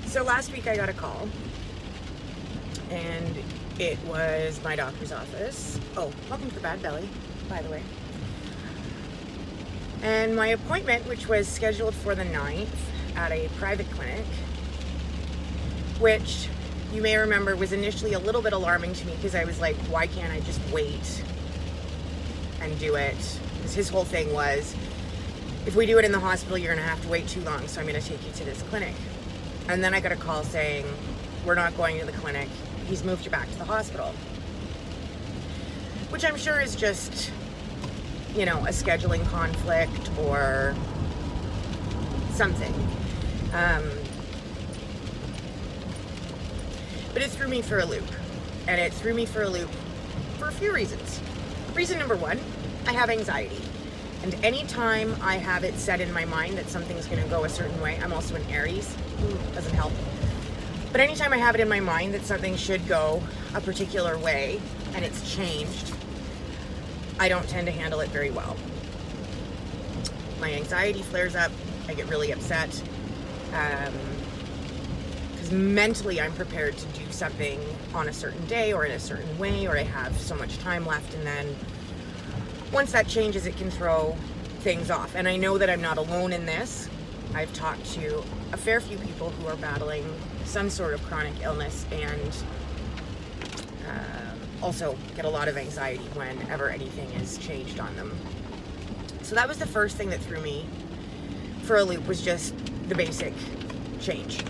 So last week I got a call, and it was my doctor's office. Oh, welcome to the Bad Belly, by the way. And my appointment, which was scheduled for the 9th at a private clinic, which you may remember was initially a little bit alarming to me because I was like, why can't I just wait and do it? Because his whole thing was, if we do it in the hospital, you're going to have to wait too long, so I'm going to take you to this clinic. And then I got a call saying, we're not going to the clinic. He's moved you back to the hospital. Which I'm sure is just, you know, a scheduling conflict or something. But it threw me for a loop. And it threw me for a loop for a few reasons. Reason number one, I have anxiety. And anytime I have it set in my mind that something's going to go a certain way, I'm also an Aries. Doesn't help. But anytime I have it in my mind that something should go a particular way and it's changed, I don't tend to handle it very well. My anxiety flares up. I get really upset. Because mentally I'm prepared to do something on a certain day or in a certain way, or I have so much time left, and then once that changes, it can throw things off. And I know that I'm not alone in this. I've talked to a fair few people who are battling some sort of chronic illness and also get a lot of anxiety whenever anything is changed on them. So that was the first thing that threw me for a loop, was just the basic change.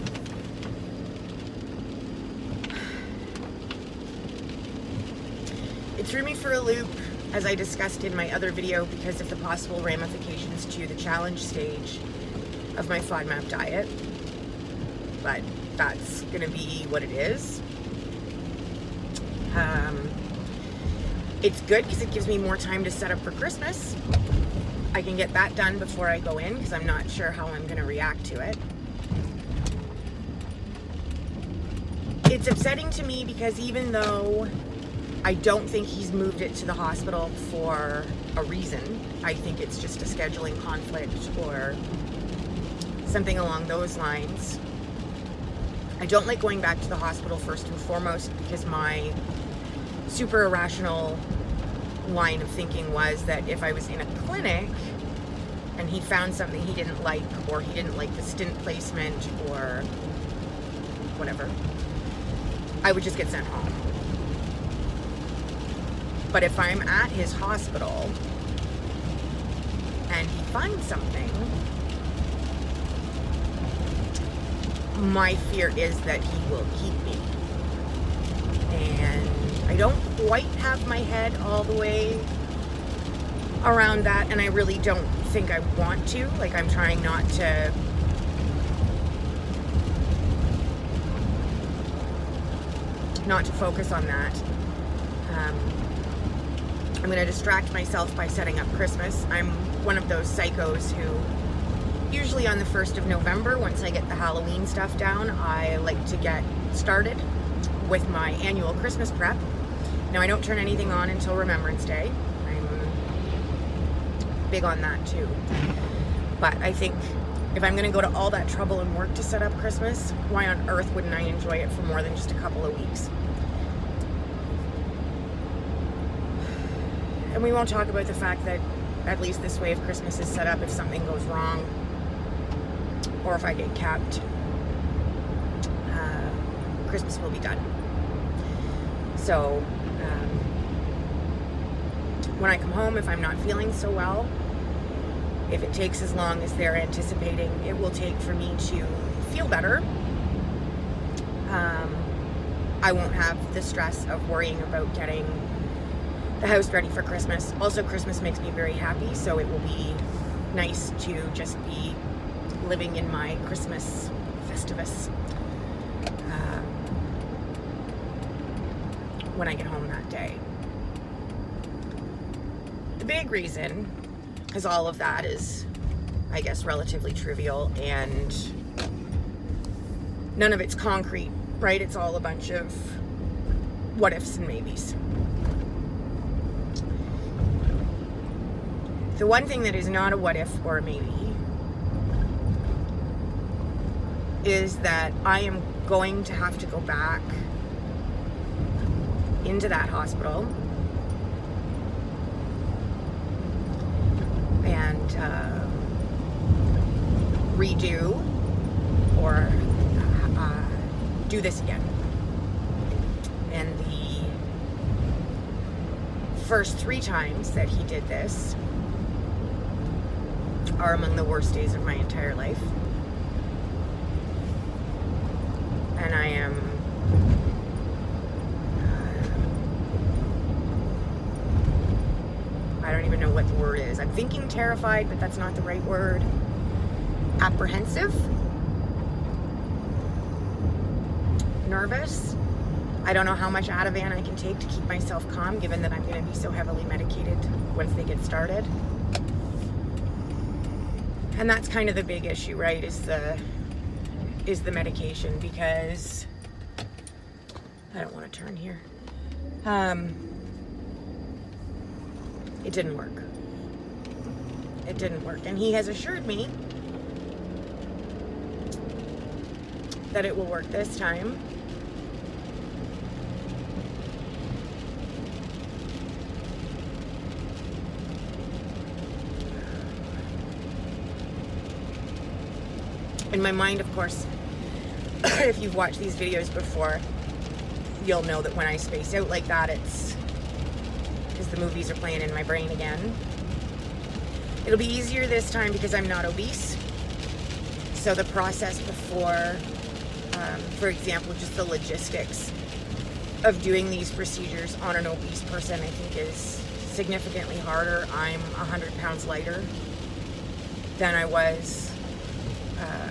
It threw me for a loop, as I discussed in my other video, because of the possible ramifications to the challenge stage of my FODMAP diet. But that's gonna be what it is. It's good because it gives me more time to set up for Christmas. I can get that done before I go in because I'm not sure how I'm gonna react to it. It's upsetting to me because even though I don't think he's moved it to the hospital for a reason, I think it's just a scheduling conflict or something along those lines. I don't like going back to the hospital first and foremost because my super irrational line of thinking was that if I was in a clinic and he found something he didn't like, or he didn't like the stint placement or whatever, I would just get sent home. But if I'm at his hospital and he finds something, my fear is that he will keep me. And I don't quite have my head all the way around that, and I really don't think I want to. Like, I'm trying not to focus on that. I'm going to distract myself by setting up Christmas. I'm one of those psychos who usually on the 1st of November, once I get the Halloween stuff down, I like to get started with my annual Christmas prep. Now, I don't turn anything on until Remembrance Day. I'm big on that too. But I think if I'm going to go to all that trouble and work to set up Christmas, why on earth wouldn't I enjoy it for more than just a couple of weeks? And we won't talk about the fact that at least this way of Christmas is set up, if something goes wrong or if I get kept, Christmas will be done. So when I come home, if I'm not feeling so well, if it takes as long as they're anticipating it will take for me to feel better, I won't have the stress of worrying about getting the house ready for Christmas. Also, Christmas makes me very happy, so it will be nice to just be living in my Christmas Festivus when I get home that day. The big reason, because all of that is, I guess, relatively trivial and none of it's concrete, right? It's all a bunch of what ifs and maybes. The one thing that is not a what if or a maybe is that I am going to have to go back into that hospital and redo or do this again. And the first 3 times that he did this are among the worst days of my entire life. And I am I don't even know what the word is. I'm thinking terrified, but that's not the right word. Apprehensive. Nervous. I don't know how much Ativan I can take to keep myself calm, given that I'm going to be so heavily medicated once they get started. And that's kind of the big issue, right? Is the medication, because I don't want to turn here. It didn't work. It didn't work. And he has assured me that it will work this time. In my mind, of course, if you've watched these videos before, you'll know that when I space out like that, it's because the movies are playing in my brain again. It'll be easier this time because I'm not obese. So the process before, for example, just the logistics of doing these procedures on an obese person, I think is significantly harder. I'm 100 pounds lighter than I was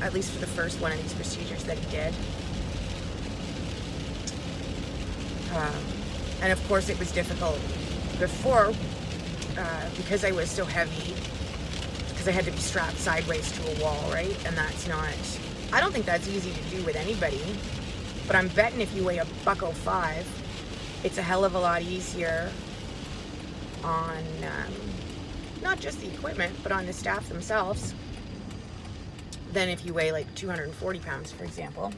at least for the first one of these procedures that he did. And of course it was difficult before because I was so heavy, because I had to be strapped sideways to a wall, right? And that's not, I don't think that's easy to do with anybody, but I'm betting if you weigh $105, it's a hell of a lot easier on not just the equipment, but on the staff themselves, than if you weigh like 240 pounds, for example.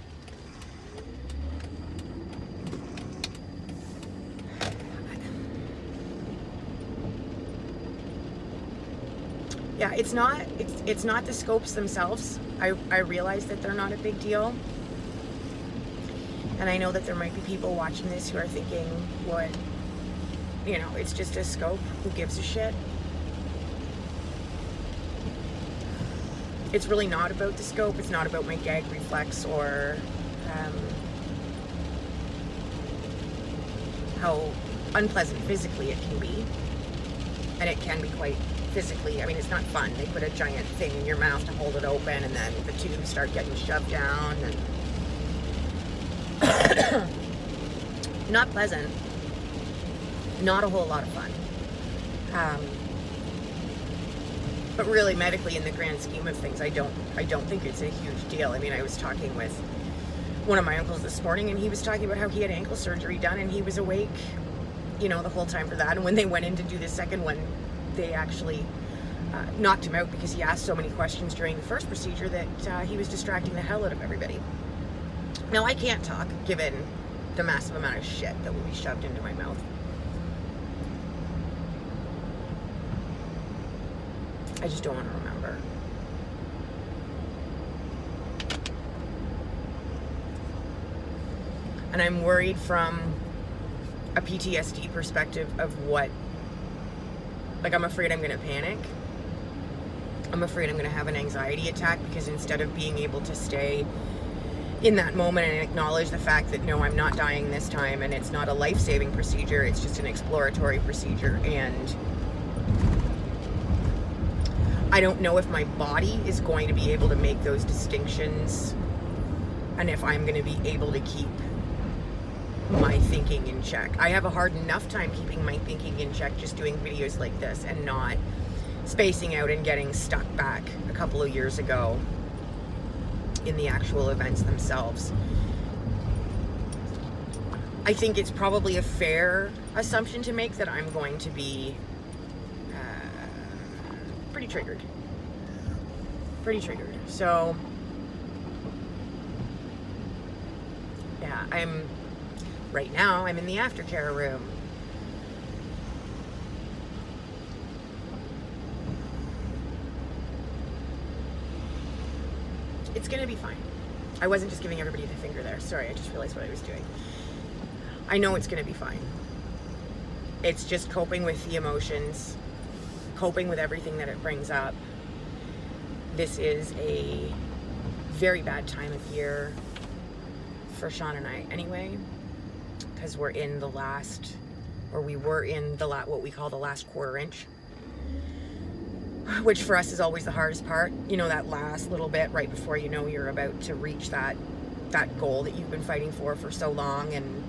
Yeah, it's not the scopes themselves. I realize that they're not a big deal. And I know that there might be people watching this who are thinking, what, you know, it's just a scope, who gives a shit? It's really not about the scope. It's not about my gag reflex or how unpleasant physically it can be. And it can be quite physically, I mean, it's not fun. They put a giant thing in your mouth to hold it open, and then the tubes start getting shoved down, and not pleasant. Not a whole lot of fun. But really, medically, in the grand scheme of things, I don't think it's a huge deal. I mean, I was talking with one of my uncles this morning, and he was talking about how he had ankle surgery done, and he was awake, you know, the whole time for that. And when they went in to do the second one, they actually knocked him out because he asked so many questions during the first procedure that he was distracting the hell out of everybody. Now, I can't talk, given the massive amount of shit that will be shoved into my mouth. I just don't want to remember. And I'm worried from a PTSD perspective of what, like, I'm afraid I'm going to panic. I'm afraid I'm going to have an anxiety attack, because instead of being able to stay in that moment and acknowledge the fact that, no, I'm not dying this time, and it's not a life-saving procedure, it's just an exploratory procedure, and I don't know if my body is going to be able to make those distinctions, and if I'm going to be able to keep my thinking in check. I have a hard enough time keeping my thinking in check just doing videos like this and not spacing out and getting stuck back a couple of years ago in the actual events themselves. I think it's probably a fair assumption to make that I'm going to be pretty triggered. So yeah, right now I'm in the aftercare room. It's gonna be fine. I wasn't just giving everybody the finger there. Sorry, I just realized what I was doing. I know it's gonna be fine. It's just coping with the emotions, coping with everything that it brings up. This is a very bad time of year for Sean and I anyway, because we're in the last, or we were in the what we call the last quarter inch, which for us is always the hardest part. You know, that last little bit right before you know you're about to reach that goal that you've been fighting for so long. And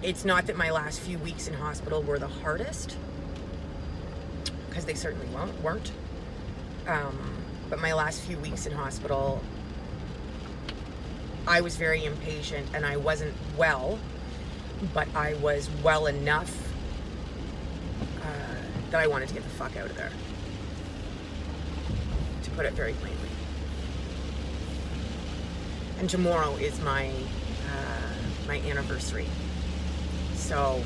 it's not that my last few weeks in hospital were the hardest, because they certainly weren't. But my last few weeks in hospital, I was very impatient, and I wasn't well, but I was well enough that I wanted to get the fuck out of there, to put it very plainly. And tomorrow is my anniversary. So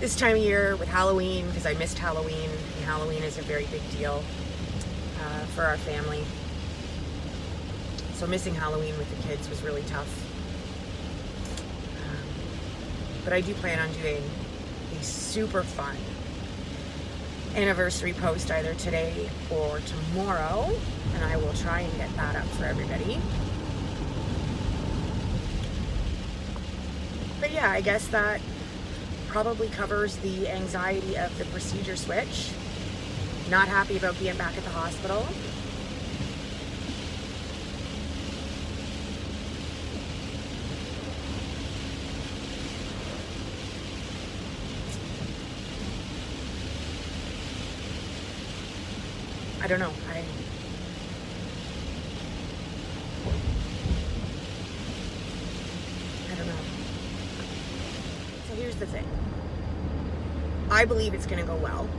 this time of year with Halloween, because I missed Halloween, and Halloween is a very big deal for our family. So missing Halloween with the kids was really tough. But I do plan on doing a super fun anniversary post either today or tomorrow, and I will try and get that up for everybody. But yeah, I guess that probably covers the anxiety of the procedure switch. Not happy about being back at the hospital. I don't know. I don't know. So here's the thing. I believe it's going to go well.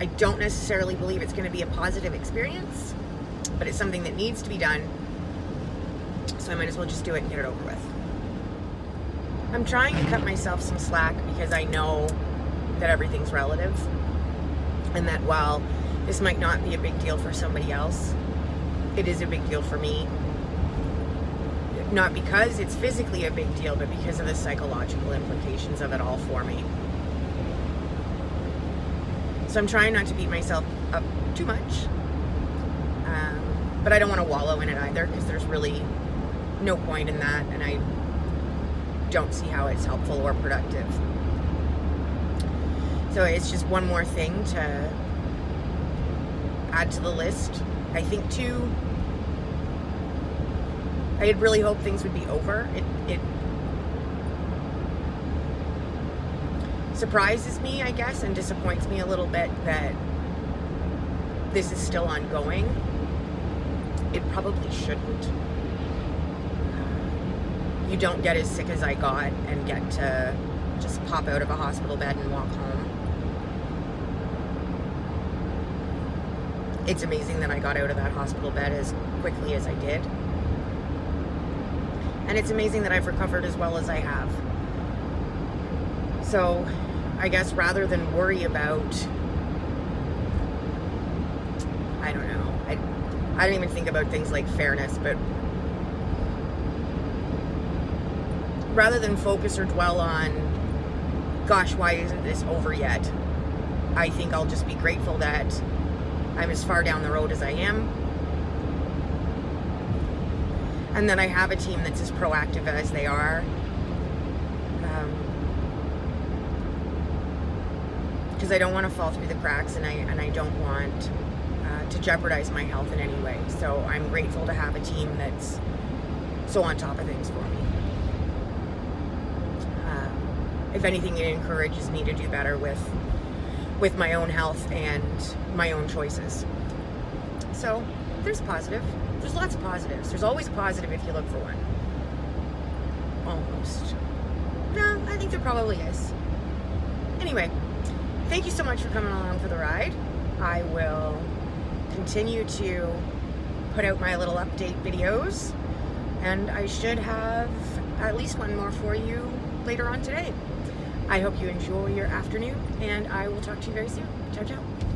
I don't necessarily believe it's going to be a positive experience, but it's something that needs to be done. So I might as well just do it and get it over with. I'm trying to cut myself some slack because I know that everything's relative, and that while this might not be a big deal for somebody else, it is a big deal for me. Not because it's physically a big deal, but because of the psychological implications of it all for me. So I'm trying not to beat myself up too much. But I don't want to wallow in it either, because there's really no point in that, and I don't see how it's helpful or productive. So it's just one more thing to add to the list. I think too, I had really hoped things would be over. It surprises me, I guess, and disappoints me a little bit that this is still ongoing. It probably shouldn't. You don't get as sick as I got and get to just pop out of a hospital bed and walk home. It's amazing that I got out of that hospital bed as quickly as I did. And it's amazing that I've recovered as well as I have. So I guess rather than worry about, I don't know, I don't even think about things like fairness, but rather than focus or dwell on, gosh, why isn't this over yet? I think I'll just be grateful that I'm as far down the road as I am, and that I have a team that's as proactive as they are. Because I don't want to fall through the cracks, and I don't want to jeopardize my health in any way. So I'm grateful to have a team that's so on top of things for me. If anything, it encourages me to do better with my own health and my own choices. So there's positive. There's lots of positives. There's always a positive if you look for one. Almost. No, I think there probably is. Anyway, thank you so much for coming along for the ride. I will continue to put out my little update videos, and I should have at least one more for you later on today. I hope you enjoy your afternoon, and I will talk to you very soon. Ciao, ciao.